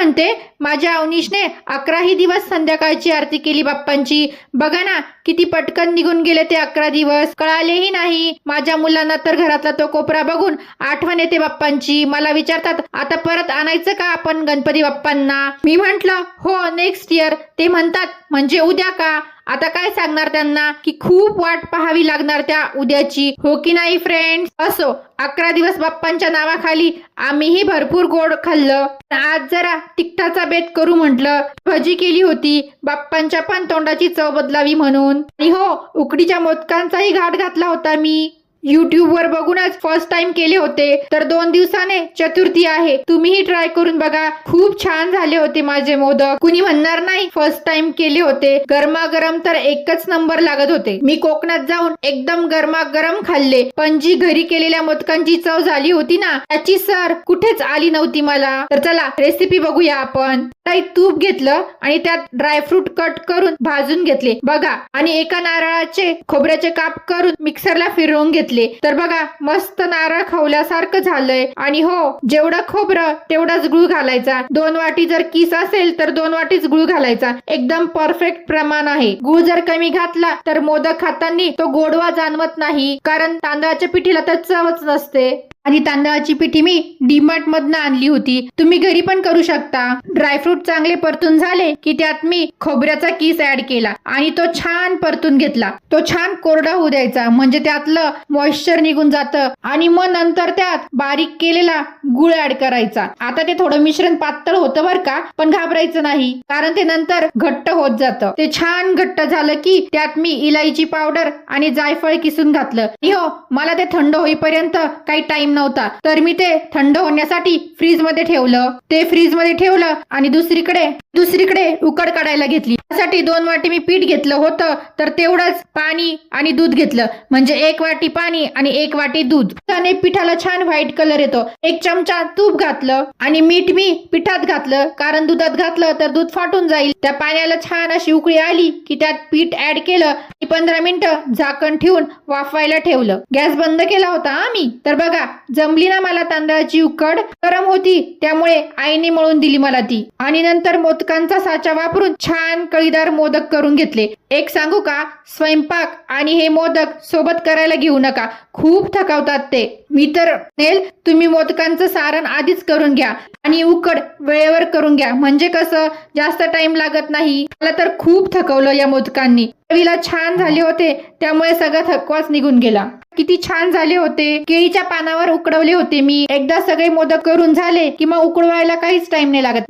म्हणते माझ्या अवनीशने 11ही दिवस संध्याकाळची आरती केली बाप्पांची. बघा ना किती पटकन निघून गेले ते 11 दिवस, कळालेही नाही. माझ्या मुलांना तर घरातला तो कोपरा बघून आठवण येते बाप्पांची. मला विचारतात आता परत आणायचं का आपण गणपती बाप्पांना. मी म्हंटल हो नेक्स्ट इयर. ते म्हणतात म्हणजे उद्या का. आता काय सांगणार त्यांना की खूप वाट पाहावी लागणार त्या उद्याची, हो की नाही फ्रेंड्स. असो 11 दिवस बाप्पांच्या नावाखाली आम्हीही भरपूर गोड खाल्लं. आज जरा तिखटाचा बेत करू म्हटलं. भजी केली होती बाप्पांच्या पण तोंडाची चव बदलावी म्हणून. आणि हो उकडीच्या मोदकांचाही घाट घातला होता मी. YouTube वर बघूनच फर्स्ट टाइम केले होते. तर 2 दिवसाने चतुर्थी आहे, तुम्हीही ट्राय करून बघा. खूप छान झाले होते माझे मोदक. कुणी म्हणणार नाही फर्स्ट टाइम केले होते. गरमागरम तर एकच नंबर लागत होते. मी कोकणात जाऊन एकदम गरमागरम खाल्ले, पण जी घरी केलेल्या मोदकांची चव झाली होती ना त्याची सर कुठेच आली नव्हती मला. तर चला रेसिपी बघूया आपण. तूप घेतलं आणि त्यात ड्रायफ्रूट कट करून भाजून घेतले बघा. आणि एका नारळाचे खोबऱ्याचे काप करून मिक्सरला फिरवून घेतले. तर बघा मस्त नारळ खवल्यासारखं झालंय. आणि हो जेवढं खोबरं तेवढाच गुळ घालायचा. 2 वाटी जर किस असेल तर 2 वाटीच गुळ घालायचा. एकदम परफेक्ट प्रमाण आहे. गुळ जर कमी घातला तर मोदक खाताना तो गोडवा जाणवत नाही, कारण तांदळाच्या पिठीला तर चवच नसते. आणि तांदळाची पिठी मी डीमार्ट मधनं आणली होती, तुम्ही घरी पण करू शकता. ड्रायफ्रूट चांगले परतून झाले की त्यात मी खोबऱ्याचा किस ऍड केला आणि तो छान परतून घेतला. तो छान कोरडा होऊ द्यायचा म्हणजे त्यातलं मॉइश्चर निघून जातं. आणि मग नंतर त्यात बारीक केलेला गुळ ऍड करायचा. आता ते थोडं मिश्रण पातळ होतं बरं का, पण घाबरायचं नाही कारण ते नंतर घट्ट होत जातं. ते छान घट्ट झालं की त्यात मी इलायची पावडर आणि जायफळ किसून घातलं. हो मला ते थंड होईपर्यंत काही टाइम नव्हता, तर मी ते थंड होण्यासाठी फ्रीज मध्ये ठेवलं. ते फ्रीज मध्ये ठेवलं आणि दुसरीकडे उकड काढायला घेतली. त्यासाठी 2 वाटी मी पीठ घेतलं होतं, तर तेवढंच पाणी आणि दूध घेतलं. म्हणजे 1 वाटी पाणी आणि 1 वाटी दूध. त्याने पिठाला छान व्हाईट कलर येतो. 1 चमचा तूप घातलं आणि मीठ मी पिठात घातलं, कारण दुधात घातलं तर दूध फाटून जाईल. त्या पाण्याला छान अशी उकळी आली की त्यात पीठ ऍड केलं आणि 15 मिनिटं झाकण ठेवून वाफवायला ठेवलं. गॅस बंद केला होता आम्ही. तर बघा जमली ना मला तांदळाची उकड. गरम होती त्यामुळे आईने मळून दिली मला ती. आणि नंतर मोदकांचा साचा वापरून छान कळीदार मोदक करून घेतले. एक सांगू का, स्वयंपाक आणि हे मोदक सोबत करायला घेऊ नका, खूप थकावतात ते. मी तर तुम्ही मोदकांचं सारण आधीच करून घ्या आणि उकड वेळेवर करून घ्या, म्हणजे कसं जास्त टाइम लागत नाही. मला तर खूप थकवलं या मोदकांनी. चवीला छान झाले होते त्यामुळे सगळा थकवाच निघून गेला. किती छान झाले होते. केळीच्या पानावर उकडवले होते मी. एकदा सगळे मोदक करून झाले की मग उकडवायला काहीच टाइम नाही लागत.